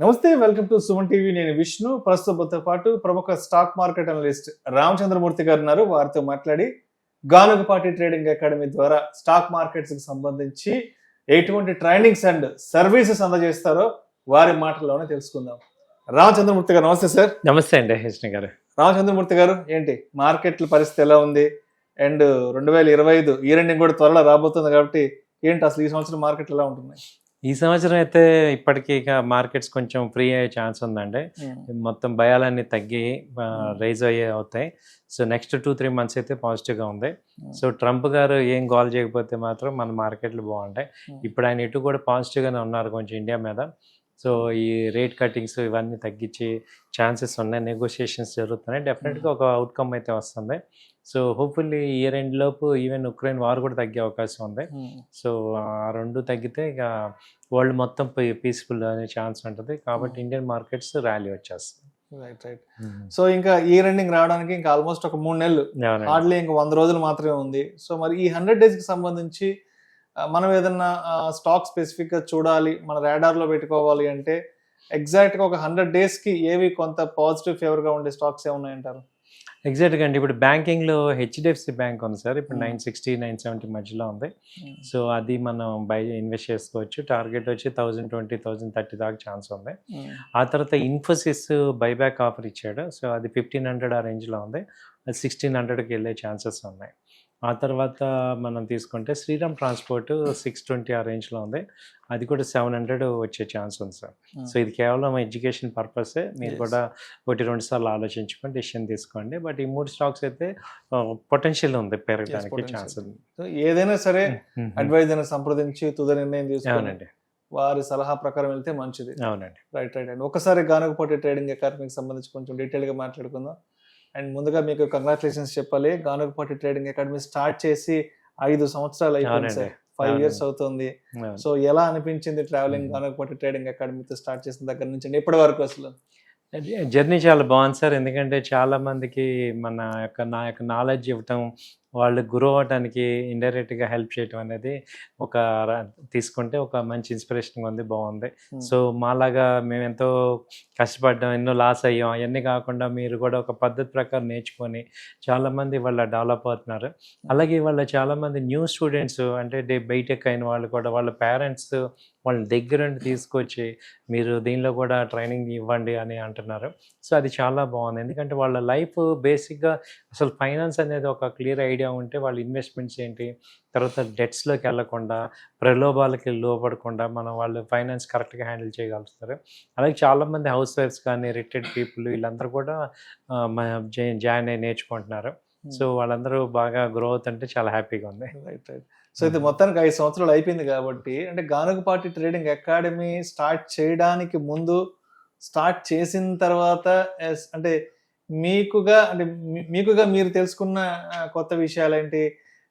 నమస్తే, welcome to Suman TV. నేను విష్ణు. ప్రస్తుతంతో పాటు ప్రముఖ స్టాక్ మార్కెట్ అనలిస్ట్ రామచంద్రమూర్తి గారు ఉన్నారు. వారితో మాట్లాడి గానుగపాటి ట్రేడింగ్ అకాడమీ ద్వారా స్టాక్ మార్కెట్స్ కి సంబంధించి ఎటువంటి ట్రైనింగ్స్ అండ్ సర్వీసెస్ అందజేస్తారో వారి మాటల్లోనే తెలుసుకుందాం. రామచంద్రమూర్తి గారు నమస్తే సార్. నమస్తే అండి విష్ణు గారు. రామచంద్రమూర్తి గారు, ఏంటి మార్కెట్ల పరిస్థితి ఎలా ఉంది? అండ్ 2025 ఈ రెండింగ్ కూడా త్వరలో రాబోతుంది కాబట్టి ఏంటి అసలు ఈ సంవత్సరం మార్కెట్లు ఎలా ఉంటున్నాయి? ఈ సంవత్సరం అయితే ఇప్పటికీ ఇక మార్కెట్స్ కొంచెం ఫ్రీ అయ్యే ఛాన్స్ ఉందండి. మొత్తం భయాలన్నీ తగ్గి రైజ్ అవుతాయి. సో నెక్స్ట్ 2-3 మంత్స్ అయితే పాజిటివ్గా ఉంది. సో ట్రంప్ గారు ఏం గోల్ చేయకపోతే మాత్రం మన మార్కెట్లు బాగుంటాయి. ఇప్పుడు ఆయన ఇటు కూడా పాజిటివ్గానే ఉన్నారు కొంచెం ఇండియా మీద. సో ఈ రేట్ కటింగ్స్ ఇవన్నీ తగ్గించి ఛాన్సెస్ ఉన్నాయి. నెగోషియేషన్స్ జరుగుతున్నాయి. డెఫినెట్గా ఒక అవుట్కమ్ అయితే వస్తుంది. సో హోప్ఫుల్లీ ఇయర్ ఎండ్ లోపు ఈవెన్ ఉక్రెయిన్ వార్ కూడా తగ్గే అవకాశం ఉంది. సో ఆ రెండు తగ్గితే ఇక వరల్డ్ మొత్తం పీస్ఫుల్ అనే ఛాన్స్ ఉంటుంది. కాబట్టి ఇండియన్ మార్కెట్స్ ర్యాలీ వచ్చేస్తుంది. రైట్. సో ఇంకా ఈ రెండింగ్ రావడానికి ఇంకా ఆల్మోస్ట్ ఒక 3 నెలలు, హార్డ్లీ ఇంకా 100 రోజులు మాత్రమే ఉంది. సో మరి ఈ 100 days కి సంబంధించి మనం ఏదన్నా స్టాక్ స్పెసిఫిక్ గా చూడాలి, మన రాడార్ లో పెట్టుకోవాలి అంటే ఎగ్జాక్ట్ గా ఒక 100 days కి ఏవి కొంత పాజిటివ్ ఫేవర్ గా ఉండే స్టాక్స్ ఏమున్నాయంటారు? ఎగ్జాక్ట్గా అండి. ఇప్పుడు బ్యాంకింగ్లో హెచ్డిఎఫ్సి బ్యాంక్ ఉంది సార్. ఇప్పుడు 960-970 మధ్యలో ఉంది. సో అది మనం ఇన్వెస్ట్ చేసుకోవచ్చు. టార్గెట్ వచ్చి 1020, 1030 దాకా ఛాన్స్ ఉంది. ఆ తర్వాత ఇన్ఫోసిస్ బైబ్యాక్ ఆఫర్ ఇచ్చాడు. సో అది 1500 ఆ రేంజ్లో ఉంది. అది 1600కి వెళ్ళే ఛాన్సెస్ ఉన్నాయి. ఆ తర్వాత మనం తీసుకుంటే శ్రీరామ్ ట్రాన్స్పోర్ట్ 620 ఆ రేంజ్లో ఉంది. అది కూడా 700 వచ్చే ఛాన్స్ ఉంది సార్. సో ఇది కేవలం ఎడ్యుకేషన్ పర్పసే. మీరు కూడా 1-2 సార్లు ఆలోచించుకొని డెసిషన్ తీసుకోండి. బట్ ఈ 3 స్టాక్స్ అయితే పొటెన్షియల్ ఉంది, పెరగడానికి ఛాన్స్ ఉంది. ఏదైనా సరే అడ్వైజ్ అయినా సంప్రదించి తుద నిర్ణయం తీసుకోనండి, వారి సలహా ప్రకారం వెళ్తే మంచిది. అవునండి. రైట్ అండి. ఒకసారి గానుగపాటి ట్రేడింగ్ అకాడమీకి సంబంధించి కొంచెం డీటెయిల్గా మాట్లాడుకుందాం. అండ్ ముందుగా మీకు కంగ్రాచులేషన్స్ చెప్పాలి. గానుగపాటి ట్రేడింగ్ అకాడమీ స్టార్ట్ చేసి 5 సంవత్సరాలు అయిపోయింది సార్. 5 years అవుతుంది. సో ఎలా అనిపించింది ట్రావెలింగ్ గానుగపాటి ట్రేడింగ్ అకాడమీతో స్టార్ట్ చేసిన దగ్గర నుంచి ఇప్పటి వరకు? అసలు జర్నీ చాలా బాగుంది సార్. ఎందుకంటే చాలా మందికి నా యొక్క నాలెడ్జ్ ఇవ్వటం, వాళ్ళు గ్రో అవ్వడానికి ఇండైరెక్ట్గా హెల్ప్ చేయటం అనేది తీసుకుంటే ఒక మంచి ఇన్స్పిరేషన్గా ఉంది, బాగుంది. సో మాలాగా మేము ఎంతో కష్టపడ్డాం, ఎన్నో లాస్ అయ్యాం. అవన్నీ కాకుండా మీరు కూడా ఒక పద్ధతి ప్రకారం నేర్చుకొని చాలామంది వాళ్ళ డెవలప్ అవుతున్నారు. అలాగే వాళ్ళ చాలామంది న్యూ స్టూడెంట్స్ అంటే బైటెక్ అయిన వాళ్ళు కూడా వాళ్ళ పేరెంట్స్ వాళ్ళని దగ్గరుండి తీసుకొచ్చి మీరు దీనిలో కూడా ట్రైనింగ్ ఇవ్వండి అని అంటున్నారు. సో అది చాలా బాగుంది. ఎందుకంటే వాళ్ళ లైఫ్ బేసిక్గా అసలు ఫైనాన్స్ అనేది ఒక క్లియర్ ఐడియా ఉంటే వాళ్ళ ఇన్వెస్ట్మెంట్స్ ఏంటి, తర్వాత డెట్స్లోకి వెళ్ళకుండా ప్రలోభాలకి లోపడకుండా మనం వాళ్ళు ఫైనాన్స్ కరెక్ట్గా హ్యాండిల్ చేయగలుగుతారు. అలాగే చాలామంది హౌస్ వైఫ్స్ కానీ రిటైర్డ్ పీపుల్ వీళ్ళందరూ కూడా జాయిన్ అయ్యి నేర్చుకుంటున్నారు. సో వాళ్ళందరూ బాగా గ్రో అవుతుంటే చాలా హ్యాపీగా ఉంది. రైట్. సో ఇది మొత్తానికి 5 సంవత్సరాలు అయిపోయింది కాబట్టి, అంటే గానుగపాటి ట్రేడింగ్ అకాడమీ స్టార్ట్ చేయడానికి ముందు, స్టార్ట్ చేసిన తర్వాత, అంటే మీకుగా మీరు తెలుసుకున్న కొత్త విషయాలు ఏంటి?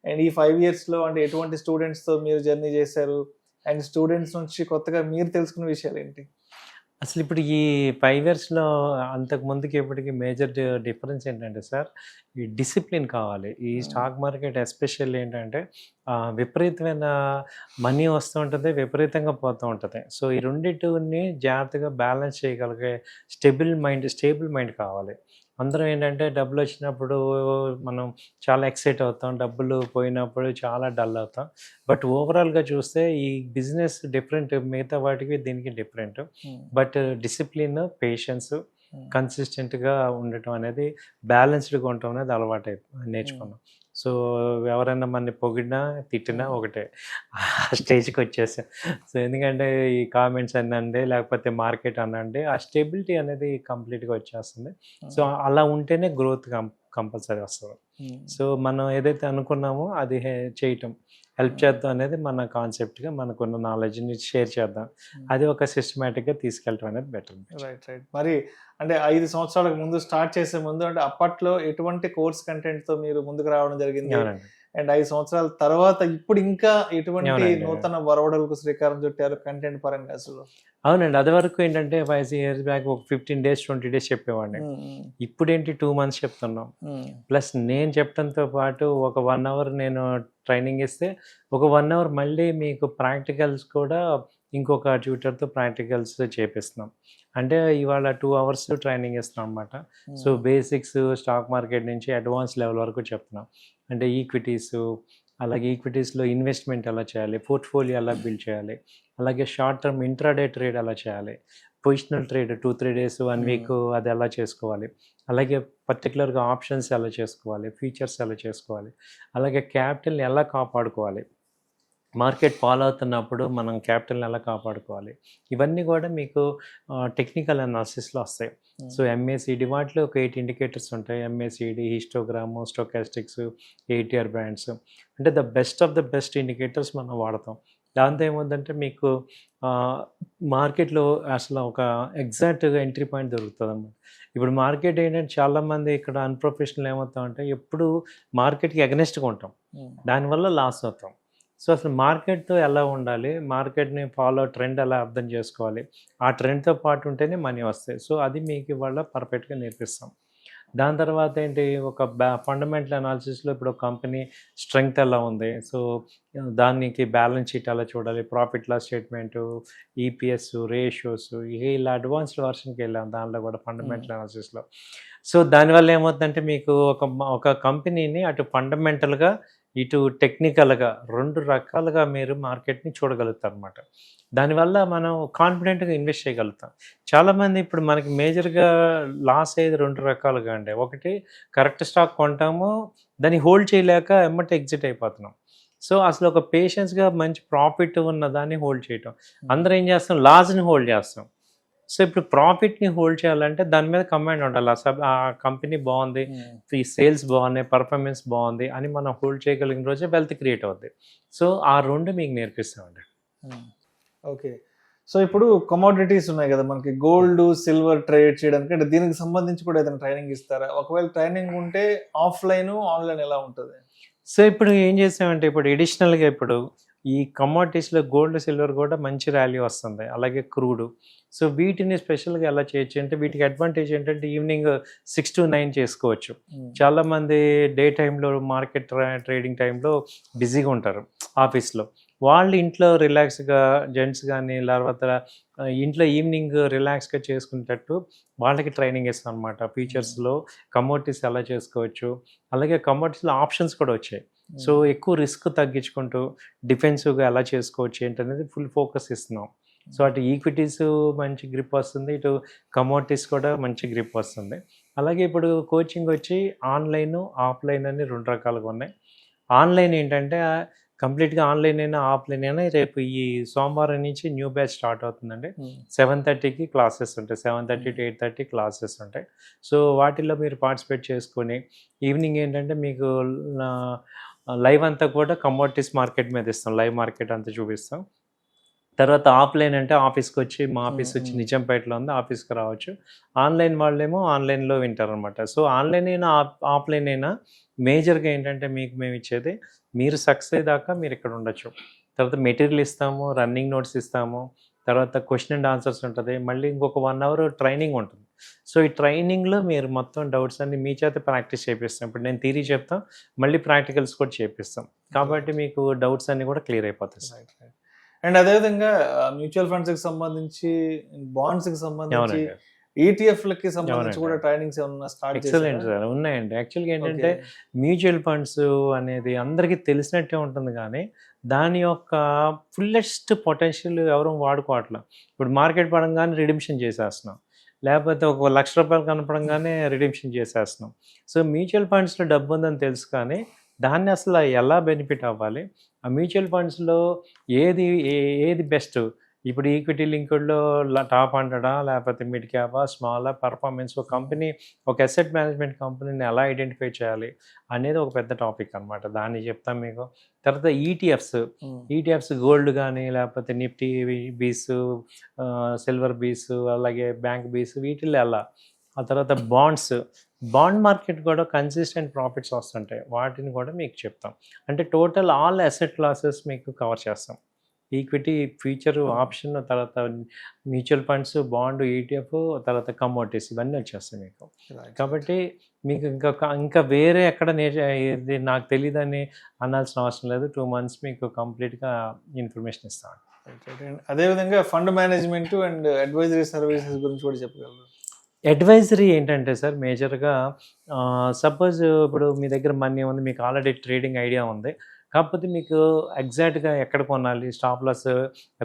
అండ్ ఈ 5 years లో అంటే ఎటువంటి స్టూడెంట్స్తో మీరు జర్నీ చేశారు? అండ్ స్టూడెంట్స్ నుంచి కొత్తగా మీరు తెలుసుకున్న విషయాలు ఏంటి? అసలు ఇప్పుడు ఈ 5 yearsలో అంతకు ముందుకి ఇప్పటికి మేజర్ డిఫరెన్స్ ఏంటంటే సార్, ఈ డిసిప్లిన్ కావాలి. ఈ స్టాక్ మార్కెట్ ఎస్పెషల్లీ ఏంటంటే విపరీతమైన మనీ వస్తూ ఉంటుంది, విపరీతంగా పోతూ ఉంటుంది. సో ఈ రెండింటిని జాగ్రత్తగా బ్యాలెన్స్ చేయగలిగే స్టేబుల్ మైండ్ కావాలి. అందరం ఏంటంటే డబ్బులు వచ్చినప్పుడు మనం చాలా ఎక్సైట్ అవుతాం, డబ్బులు పోయినప్పుడు చాలా డల్ అవుతాం. బట్ ఓవరాల్గా చూస్తే ఈ బిజినెస్ డిఫరెంట్, మిగతా వాటికి దీనికి డిఫరెంట్. బట్ డిసిప్లిన్, పేషెన్స్, కన్సిస్టెంట్గా ఉండటం అనేది, బ్యాలెన్స్డ్గా ఉండటం అనేది అలవాటు నేర్చుకున్నాం. సో ఎవరైనా మనని పొగిడినా తిట్టినా ఒకటే, ఆ స్టేజ్కి వచ్చేసాం. సో ఎందుకంటే ఈ కామెంట్స్ అనండి, లేకపోతే మార్కెట్ అనండి, ఆ స్టెబిలిటీ అనేది కంప్లీట్గా వచ్చేస్తుంది. సో అలా ఉంటేనే గ్రోత్ కంపల్సరీ వస్తుంది. సో మనం ఏదైతే అనుకున్నామో అది చేయటం, హెల్ప్ చేద్దాం అనేది మన కాన్సెప్ట్గా, మనకున్న నాలెడ్జ్ని షేర్ చేద్దాం, అది ఒక సిస్టమేటిక్గా తీసుకెళ్ళటం అనేది బెటర్. రైట్. మరి అంటే 5 సంవత్సరాలకు ముందు స్టార్ట్ చేసే ముందు అంటే అప్పట్లో ఎటువంటి కోర్స్ కంటెంట్తో మీరు ముందుకు రావడం జరిగింది? అండ్ 5 సంవత్సరాల తర్వాత ఇప్పుడు ఇంకా ఎటువంటి నూతన వరవడలకు శ్రీకారం చుట్టారు కంటెంట్ పరంగా అసలు? అవునండి. అది వరకు ఏంటంటే 5 years బ్యాక్ ఒక 15 days 20 days చెప్పేవాడిని. ఇప్పుడు ఏంటి 2 months చెప్తున్నాం. ప్లస్ నేను చెప్పడంతో పాటు ఒక 1 hour నేను ట్రైనింగ్ ఇస్తే, ఒక 1 hour మళ్ళీ మీకు ప్రాక్టికల్స్ కూడా ఇంకొక ట్యూటర్తో ప్రాక్టికల్స్ చేపిస్తున్నాం. అంటే ఇవాళ 2 అవర్స్ ట్రైనింగ్ ఇస్తున్నాం అనమాట. సో బేసిక్స్ స్టాక్ మార్కెట్ నుంచి అడ్వాన్స్ లెవెల్ వరకు చెప్తున్నాం. అంటే ఈక్విటీసు, అలాగే ఈక్విటీస్లో ఇన్వెస్ట్మెంట్ ఎలా చేయాలి, పోర్ట్ఫోలియో ఎలా బిల్డ్ చేయాలి, అలాగే షార్ట్ టర్మ్ ఇంట్రాడే ట్రేడ్ ఎలా చేయాలి, పొజిషనల్ ట్రేడ్ 2-3 డేస్ 1 వీక్ అది ఎలా చేసుకోవాలి, అలాగే పర్టికులర్గా ఆప్షన్స్ ఎలా చేసుకోవాలి, ఫీచర్స్ ఎలా చేసుకోవాలి, అలాగే క్యాపిటల్ని ఎలా కాపాడుకోవాలి, మార్కెట్ ఫాలో అవుతున్నప్పుడు మనం క్యాపిటల్ని ఎలా కాపాడుకోవాలి, ఇవన్నీ కూడా మీకు టెక్నికల్ అనాలిసిస్లో వస్తాయి. సో ఎంఏసిడి వాటిలో ఒక 8 ఇండికేటర్స్ ఉంటాయి. ఎంఏసిడి, హిస్టోగ్రాము, స్టోకాస్టిక్స్, ఏటీఆర్ బ్యాండ్స్, అంటే the best of the best indicators మనం వాడతాం. దాంతో ఏముందంటే మీకు మార్కెట్లో అసలు ఒక ఎగ్జాక్ట్గా ఎంట్రీ పాయింట్ దొరుకుతుంది అన్నమాట. ఇప్పుడు మార్కెట్ ఏంటంటే చాలామంది ఇక్కడ అన్ప్రొఫెషనల్ ఏమవుతామంటే ఎప్పుడు మార్కెట్కి అగెనెస్ట్గా ఉంటాం, దానివల్ల లాస్ అవుతాం. సో అసలు మార్కెట్తో ఎలా ఉండాలి, మార్కెట్ని ట్రెండ్ ఎలా అర్థం చేసుకోవాలి, ఆ ట్రెండ్తో పాటు ఉంటేనే మనీ వస్తాయి. సో అది మీకు ఇవాళ పర్ఫెక్ట్గా నేర్పిస్తాం. దాని తర్వాత ఏంటి, ఒక ఫండమెంటల్ అనాలిసిస్లో ఇప్పుడు ఒక కంపెనీ స్ట్రెంగ్త్ ఎలా ఉంది, సో దానికి బ్యాలెన్స్ షీట్ ఎలా చూడాలి, profit loss statement, EPS ratios, ఇలా అడ్వాన్స్డ్ వర్షన్కి వెళ్ళాం దానిలో కూడా ఫండమెంటల్ అనాలిసిస్లో. సో దానివల్ల ఏమవుతుందంటే మీకు ఒక కంపెనీని అటు ఫండమెంటల్గా ఇటు టెక్నికల్గా 2 రకాలుగా మీరు మార్కెట్ని చూడగలుగుతారు అనమాట. దానివల్ల మనం కాన్ఫిడెంట్గా ఇన్వెస్ట్ చేయగలుగుతాం. చాలామంది ఇప్పుడు మనకి మేజర్గా లాస్ అయ్యేది 2 రకాలుగా అండి. ఒకటి కరెక్ట్ స్టాక్ కొంటాము, దాన్ని హోల్డ్ చేయలేక ఎమ్మటే ఎగ్జిట్ అయిపోతున్నాం. సో అసలు ఒక పేషెన్స్గా మంచి ప్రాఫిట్ ఉన్న దాన్ని హోల్డ్ చేయటం. అందరూ ఏం చేస్తాం, లాస్ని హోల్డ్ చేస్తాం. సో ఇప్పుడు ప్రాఫిట్ని హోల్డ్ చేయాలంటే దాని మీద కమాండ్ ఉండాలి. ఆ కంపెనీ బాగుంది, ఈ సేల్స్ బాగున్నాయి, పర్ఫార్మెన్స్ బాగుంది అని మనం హోల్డ్ చేయగలిగిన రోజే వెల్త్ క్రియేట్ అవుద్ది. సో ఆ 2 మీకు నేర్పిస్తామండి. ఓకే. సో ఇప్పుడు కమోడిటీస్ ఉన్నాయి కదా మనకి, గోల్డ్ సిల్వర్ ట్రేడ్ చేయడానికి, అంటే దీనికి సంబంధించి కూడా ఏదైనా ట్రైనింగ్ ఇస్తారా? ఒకవేళ ట్రైనింగ్ ఉంటే ఆఫ్లైన్ ఆన్లైన్ ఎలా ఉంటుంది? సో ఇప్పుడు ఏం చేసామంటే ఇప్పుడు ఎడిషనల్గా ఇప్పుడు ఈ కమోడిటీస్లో గోల్డ్ సిల్వర్ కూడా మంచి ర్యాలీ వస్తుంది, అలాగే క్రూడ్. సో వీటిని స్పెషల్గా ఎలా చేయొచ్చు అంటే వీటికి అడ్వాంటేజ్ ఏంటంటే ఈవినింగ్ 6 to 9 చేసుకోవచ్చు. చాలామంది డే టైంలో మార్కెట్ ట్రేడింగ్ టైంలో బిజీగా ఉంటారు ఆఫీస్లో, వాళ్ళు ఇంట్లో రిలాక్స్గా జెంట్స్ కానీ లేకపోతే ఇంట్లో ఈవినింగ్ రిలాక్స్గా చేసుకునేటట్టు వాళ్ళకి ట్రైనింగ్ ఇస్తాం అనమాట. ఫీచర్స్లో కమోడిటీస్ ఎలా చేసుకోవచ్చు, అలాగే కమోడిటీస్లో ఆప్షన్స్ కూడా వచ్చాయి. సో ఎక్కువ రిస్క్ తగ్గించుకుంటూ డిఫెన్సివ్గా ఎలా చేసుకోవచ్చు ఏంటనేది ఫుల్ ఫోకస్ ఇస్తున్నాం. సో అటు ఈక్విటీస్ మంచి గ్రిప్ వస్తుంది, ఇటు కమోడిటీస్ కూడా మంచి గ్రిప్ వస్తుంది. అలాగే ఇప్పుడు కోచింగ్ వచ్చి ఆన్లైన్ ఆఫ్లైన్ అని 2 రకాలుగా ఉన్నాయి. ఆన్లైన్ ఏంటంటే కంప్లీట్గా ఆన్లైన్ అయినా ఆఫ్లైన్ అయినా రేపు ఈ సోమవారం నుంచి న్యూ బ్యాచ్ స్టార్ట్ అవుతుందండి. 7:30కి క్లాసెస్ ఉంటాయి, 7:30 to 8:30 క్లాసెస్ ఉంటాయి. సో వాటిల్లో మీరు పార్టిసిపేట్ చేసుకొని ఈవినింగ్ ఏంటంటే మీకు లైవ్ అంతా కూడా కమోడిటీస్ మార్కెట్ మీద ఇస్తాం, లైవ్ మార్కెట్ అంతా చూపిస్తాం. తర్వాత ఆఫ్లైన్ అంటే ఆఫీస్కి వచ్చి, మా ఆఫీస్ వచ్చి నిజాంపేటలో ఉంది, ఆఫీస్కి రావచ్చు. ఆన్లైన్ వాళ్ళేమో ఆన్లైన్లో వింటారనమాట. సో ఆన్లైన్ అయినా ఆఫ్లైన్ అయినా మేజర్గా ఏంటంటే మేము ఇచ్చేది మీరు సక్సెస్ అయ్యేదాకా మీరు ఇక్కడ ఉండొచ్చు. తర్వాత మెటీరియల్ ఇస్తాము, రన్నింగ్ నోట్స్ ఇస్తాము, తర్వాత క్వశ్చన్ అండ్ ఆన్సర్స్ ఉంటుంది, మళ్ళీ ఇంకొక 1 hour ట్రైనింగ్ ఉంటుంది. సో ఈ ట్రైనింగ్లో మీరు మొత్తం డౌట్స్ అన్ని మీ చేత ప్రాక్టీస్ చేపిస్తాం. ఇప్పుడు నేను థియరీ చెప్తాం, మళ్ళీ ప్రాక్టికల్స్ కూడా చేపిస్తాం, కాబట్టి మీకు డౌట్స్ అన్నీ కూడా క్లియర్ అయిపోతాయి సార్. అండ్ అదేవిధంగా మ్యూచువల్ ఫండ్స్ కి సంబంధించి, బాండ్స్ కి సంబంధించి, ETF లకి సంబంధించి కూడా ట్రైనింగ్స్ ఏమన్నా స్టార్ట్ చేశారా? ఎక్సలెంట్ సార్, ఉన్నాయండి. యాక్చువల్గా ఏంటంటే మ్యూచువల్ ఫండ్స్ అనేది అందరికీ తెలిసినట్టే ఉంటుంది, కానీ దాని యొక్క ఫుల్లెస్ట్ పొటెన్షియల్ ఎవరు వాడుకోవట్లేదు. ఇప్పుడు మార్కెట్ పడంగానే రిడిమ్షన్ చేసేస్తున్నాం, లేకపోతే ఒక ₹1,00,000 కనపడంగానే రిడిమ్షన్ చేసేస్తున్నాం. సో మ్యూచువల్ ఫండ్స్లో డబ్బు ఉందని తెలుసు, కానీ దాన్ని అసలు ఎలా బెనిఫిట్ అవ్వాలి, ఆ మ్యూచువల్ ఫండ్స్లో ఏది బెస్ట్, ఇప్పుడు ఈక్విటీ లింక్డ్లో టాప్ 100 లేకపోతే మిడ్ క్యాపా, స్మాలా, పర్ఫార్మెన్స్, ఒక కంపెనీ, ఒక అసెట్ మేనేజ్మెంట్ కంపెనీని ఎలా ఐడెంటిఫై చేయాలి అనేది ఒక పెద్ద టాపిక్ అనమాట. దాన్ని చెప్తాం మీకు. తర్వాత ఈటీఎఫ్స్ గోల్డ్ కానీ లేకపోతే నిఫ్టీ బీస్, సిల్వర్ బీస్, అలాగే బ్యాంక్ బీస్, వీటిల్లో ఎలా. ఆ తర్వాత బాండ్ మార్కెట్ కూడా కన్సిస్టెంట్ ప్రాఫిట్స్ వస్తుంటాయి, వాటిని కూడా మీకు చెప్తాం. అంటే టోటల్ ఆల్ అసెట్ క్లాసెస్ మీకు కవర్ చేస్తాం. ఈక్విటీ, ఫ్యూచర్, ఆప్షన్, తర్వాత మ్యూచువల్ ఫండ్స్, బాండ్, ఈటీఎఫ్, తర్వాత కమోడిటీస్, ఇవన్నీ వచ్చేస్తాయి మీకు. కాబట్టి మీకు ఇంకా వేరే ఎక్కడ ఇది నాకు తెలియదని అనాల్సిన అవసరం లేదు. 2 months మీకు కంప్లీట్గా ఇన్ఫర్మేషన్ ఇస్తాం. అదేవిధంగా fund management and advisory services గురించి కూడా చెప్పగలరు. అడ్వైజరీ ఏంటంటే సార్ మేజర్‌గా సపోజ్ ఇప్పుడు మీ దగ్గర మనీ ఉంది. మీకు ఆల్రెడీ ట్రేడింగ్ ఐడియా ఉంది. కాకపోతే మీకు ఎగ్జాక్ట్‌గా ఎక్కడ కొనాలి, స్టాప్ లాస్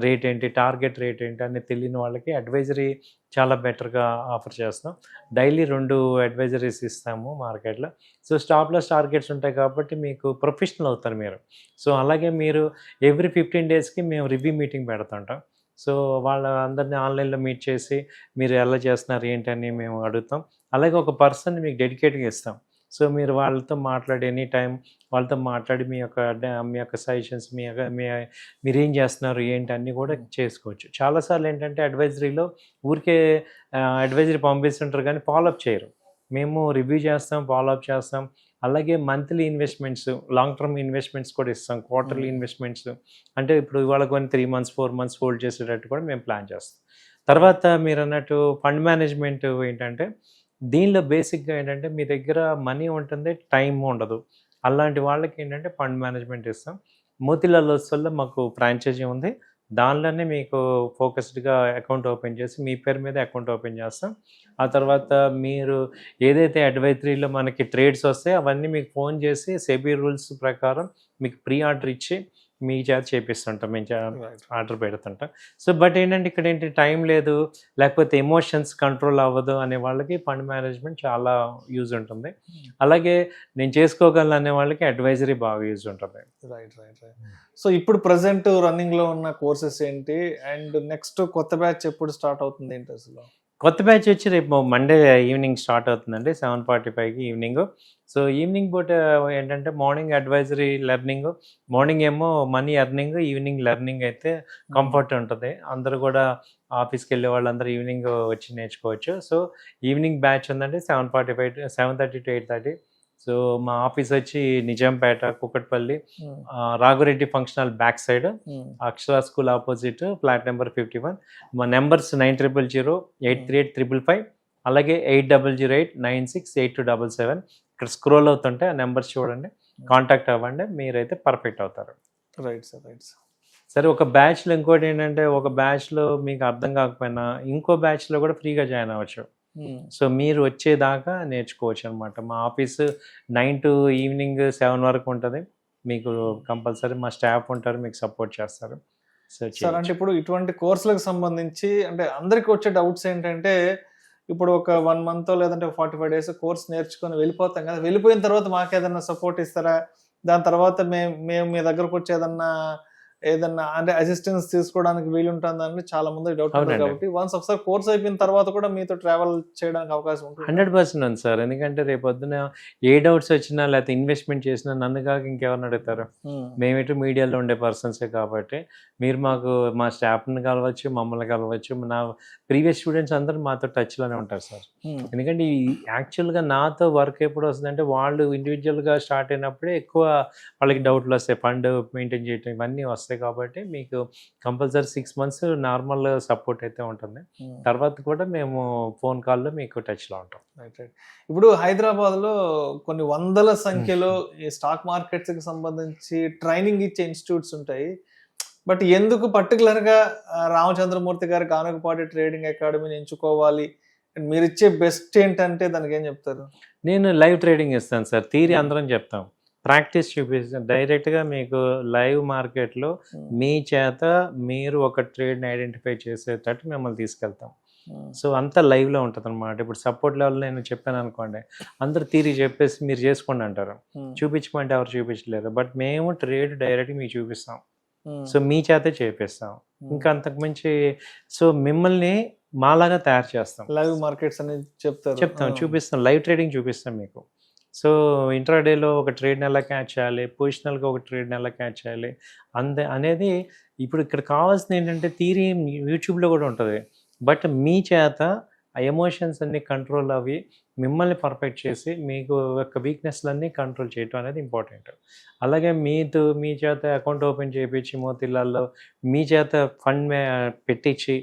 రేట్ ఏంటి, టార్గెట్ రేట్ ఏంటి అనేది తెలియని వాళ్ళకి అడ్వైజరీ చాలా బెటర్‌గా ఆఫర్ చేస్తాం. డైలీ 2 అడ్వైజరీస్ ఇస్తాము మార్కెట్‌లో. సో, స్టాప్ లాస్ టార్గెట్స్ ఉంటాయి కాబట్టి మీకు ప్రొఫెషనల్ అవుతారు మీరు. సో, అలాగే మీరు ఎవ్రీ 15 డేస్‌కి మేము రివ్యూ మీటింగ్ పెడుతుంటాం. సో, వాళ్ళందరిని ఆన్‌లైన్‌లో మీట్ చేసి మీరు ఎలా చేస్తున్నారు ఏంటని మేము అడుగుతాం. అలాగే ఒక పర్సన్‌ని మీకు డెడికేట్‌గా ఇస్తాం. సో, మీరు వాళ్ళతో మాట్లాడి ఎనీ టైమ్ వాళ్ళతో మాట్లాడి మీ యొక్క సజెషన్స్ మీరేం చేస్తున్నారు ఏంటి అన్నీ కూడా చేసుకోవచ్చు. చాలా సార్లు ఏంటంటే అడ్వైజరీలో ఊరికే అడ్వైజరీ పంపిస్తుంటారు కానీ ఫాలోఅప్ చేయరు. మేము రివ్యూ చేస్తాం, ఫాలోఅప్ చేస్తాం. అలాగే monthly investments, long term investments కూడా ఇస్తాం. క్వార్టర్లీ ఇన్వెస్ట్‌మెంట్స్ అంటే ఇప్పుడు ఇవాళ కొని 3 మంత్స్, 4 మంత్స్ హోల్డ్ చేసేటట్టు కూడా మేము ప్లాన్ చేస్తాం. తర్వాత మీరన్నట్టు ఫండ్ మేనేజ్మెంట్ ఏంటంటే దీనిలో బేసిక్‌గా ఏంటంటే మీ దగ్గర మనీ ఉంటుంది, టైం ఉండదు. అలాంటి వాళ్ళకి ఏంటంటే ఫండ్ మేనేజ్మెంట్ ఇస్తాం. మోతీలాల్ ఓస్వాల్‌లో మాకు ఫ్రాంచైజీ ఉంది. దానిలోనే మీకు ఫోకస్డ్‌గా అకౌంట్ ఓపెన్ చేసి మీ పేరు మీద అకౌంట్ ఓపెన్ చేస్తాం. ఆ తర్వాత మీరు ఏదైతే అడ్వైజరీలో మనకి ట్రేడ్స్ వస్తాయో అవన్నీ మీకు ఫోన్ చేసి సెబీ రూల్స్ ప్రకారం మీకు ప్రీ ఆర్డర్ ఇచ్చి మీ చేత చేపిస్తుంటాం. ఆర్డర్ పెడుతుంటాం. సో, బట్ ఏంటంటే ఇక్కడేంటి టైం లేదు, లేకపోతే ఎమోషన్స్ కంట్రోల్ అవ్వదు అనే వాళ్ళకి ఫండ్ మేనేజ్మెంట్ చాలా యూజ్ ఉంటుంది. అలాగే నేను చేసుకోగలను అనే వాళ్ళకి అడ్వైజరీ బాగా యూజ్ ఉంటుంది. రైట్. సో, ఇప్పుడు ప్రెజెంట్ రన్నింగ్‌లో ఉన్న కోర్సెస్ ఏంటి? అండ్ నెక్స్ట్ కొత్త బ్యాచ్ ఎప్పుడు స్టార్ట్ అవుతుంది ఏంటి అసలు? కొత్త బ్యాచ్ వచ్చి రేపు మండే ఈవినింగ్ స్టార్ట్ అవుతుందండి. 7:45కి ఈవినింగ్. సో, ఈవినింగ్ పూట ఏంటంటే మార్నింగ్ అడ్వైజరీ లెర్నింగ్, మార్నింగ్ ఏమో మనీ ఎర్నింగ్, ఈవినింగ్ లెర్నింగ్ అయితే కంఫర్ట్ ఉంటుంది. అందరూ కూడా ఆఫీస్‌కెళ్ళే వాళ్ళందరూ ఈవినింగ్ వచ్చి నేర్చుకోవచ్చు. సో, ఈవినింగ్ బ్యాచ్ ఉందండి 7:30 to 8:30. సో, మా ఆఫీస్ వచ్చి Nizampet, Kukatpally, Raghureddy function hall back side, Akshara school opposite, flat number 51. మా నెంబర్స్ 9008385555, అలాగే 8008968277. ఇక్కడ స్క్రోల్ అవుతుంటే ఆ నెంబర్స్ చూడండి, కాంటాక్ట్ అవ్వండి, మీరైతే పర్ఫెక్ట్ అవుతారు. Right sir. సరే, ఒక బ్యాచ్‌లో ఇంకోటి ఏంటంటే ఒక బ్యాచ్‌లో మీకు అర్థం కాకపోయినా ఇంకో బ్యాచ్‌లో కూడా ఫ్రీగా జాయిన్ అవ్వచ్చు. సో, మీరు వచ్చేదాకా నేర్చుకోవచ్చు అనమాట. మా ఆఫీసు 9 to ఈవినింగ్ 7 వరకు ఉంటుంది. మీకు కంపల్సరీ మా స్టాఫ్ ఉంటారు, మీకు సపోర్ట్ చేస్తారు. సార్, అంటే ఇప్పుడు ఇటువంటి కోర్సులకు సంబంధించి అంటే అందరికి వచ్చే డౌట్స్ ఏంటంటే ఇప్పుడు ఒక 1 మంత్ లేదంటే 45 డేస్ కోర్స్ నేర్చుకొని వెళ్ళిపోతాం కదా, వెళ్ళిపోయిన తర్వాత మాకు ఏదన్నా సపోర్ట్ ఇస్తారా? దాని తర్వాత మేము మీ దగ్గరకు వచ్చి ఏదన్నా అంటే అసిస్టెన్స్ తీసుకోవడానికి వీలుంటుందని చాలా మంది డౌట్ ఉంది. కాబట్టి వన్స్ ఒకసారి కోర్స్ అయిపోయిన తర్వాత కూడా మీతో ట్రావెల్ చేయడానికి అవకాశం ఉంటుంది. 100% ఉంది సార్. ఎందుకంటే రేపొద్దున ఏ డౌట్స్ వచ్చినా లేకపోతే ఇన్వెస్ట్మెంట్ చేసినా నన్ను కాక ఇంకెవరిని అడుగుతారు? మేమిటు మీడియాలో ఉండే పర్సన్సే కాబట్టి మీరు మా స్టాఫ్ని కలవచ్చు, మమ్మల్ని కలవచ్చు. నా ప్రీవియస్ స్టూడెంట్స్ అందరూ మాతో టచ్లోనే ఉంటారు సార్. ఎందుకంటే యాక్చువల్గా నాతో వర్క్ ఎప్పుడు వస్తుందంటే వాళ్ళు ఇండివిజువల్గా స్టార్ట్ అయినప్పుడే ఎక్కువ వాళ్ళకి డౌట్లు వస్తాయి. ఫండ్ మెయింటైన్ చేయటం ఇవన్నీ వస్తాయి. కాబట్టి మీకు కంపల్సరీ 6 months నార్మల్ సపోర్ట్ అయితే ఉంటుంది. తర్వాత కూడా మేము ఫోన్ కాల్లో మీకు టచ్లో ఉంటాం. ఇప్పుడు హైదరాబాద్లో కొన్ని వందల సంఖ్యలో ఈ స్టాక్ మార్కెట్స్కి సంబంధించి ట్రైనింగ్ ఇచ్చే ఇన్స్టిట్యూట్స్ ఉంటాయి. బట్ ఎందుకు పర్టికులర్గా రామచంద్రమూర్తి గారి గానుగపాటి ట్రేడింగ్ అకాడమీని ఎంచుకోవాలి? మీరు ఇచ్చే బెస్ట్ ఏంటంటే దానికి ఏం చెప్తారు? నేను లైవ్ ట్రేడింగ్ ఇస్తాను సార్. థియరీ అందరం చెప్తాం, ప్రాక్టీస్ చూపిస్తాను. డైరెక్ట్గా మీకు లైవ్ మార్కెట్లో మీ చేత మీరు ఒక ట్రేడ్ని ఐడెంటిఫై చేసేటట్టు మిమ్మల్ని తీసుకెళ్తాం. సో, అంతా లైవ్లో ఉంటుంది అనమాట. ఇప్పుడు సపోర్ట్ లెవెల్ నేను చెప్పాను అనుకోండి, అందరు థియరీ చెప్పేసి మీరు చేసుకోండి అంటారు. చూపించమంటే ఎవరు చూపించలేరు. బట్ మేము ట్రేడ్ డైరెక్ట్గా మీకు చూపిస్తాం. సో, మీ చేతే చేపిస్తాం. ఇంకా అంతకు మించి సో మిమ్మల్ని మాలాగా తయారు చేస్తాం. లైవ్ మార్కెట్స్ అని చెప్తాం, చూపిస్తాం, లైవ్ ట్రేడింగ్ చూపిస్తాం మీకు. సో, ఇంట్రాడేలో ఒక ట్రేడ్ని ఎలా క్యాచ్ చేయాలి, పొజిషనల్గా ఒక ట్రేడ్ని ఎలా క్యాచ్ చేయాలి అనేది ఇప్పుడు ఇక్కడ కావాల్సింది ఏంటంటే థియరీ యూట్యూబ్లో కూడా ఉంటుంది. బట్ మీ చేత ఆ ఎమోషన్స్ అన్ని కంట్రోల్ అవి మిమ్మల్ని పర్ఫెక్ట్ చేసి మీకు యొక్క వీక్నెస్లన్నీ కంట్రోల్ చేయటం అనేది ఇంపార్టెంట్. అలాగే మీ చేత అకౌంట్ ఓపెన్ చేయించి మోతీలాల్లో మీ చేత ఫండ్ పెట్టించి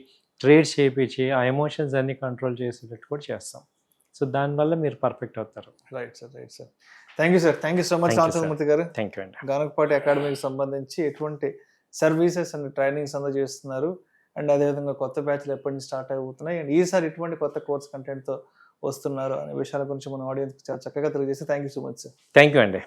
ట్రేడ్స్ చేయించి ఆ ఎమోషన్స్ అన్ని కంట్రోల్ చేసేటట్టు కూడా చేస్తాం. సో, దానివల్ల మీరు పర్ఫెక్ట్ అవుతారు. Right sir. Thank you sir. Thank you so much Ramachandramurthy గారు. థ్యాంక్ యూ అండి. గానుగపాటి అకాడమీకి సంబంధించి ఎటువంటి సర్వీసెస్ అండ్ ట్రైనింగ్స్ అందజేస్తున్నారు. అండ్ అదేవిధంగా కొత్త బ్యాచ్లు ఎప్పటి నుంచి స్టార్ట్ అవుతున్నాయి అండ్ ఈసారి ఎటువంటి కొత్త కోర్స్ కంటెంట్తో వస్తున్నారు అనే విషయాల గురించి మన ఆడియన్స్ చాలా చక్కగా తెలియజేసి thank you so much sir. Thank you అండి.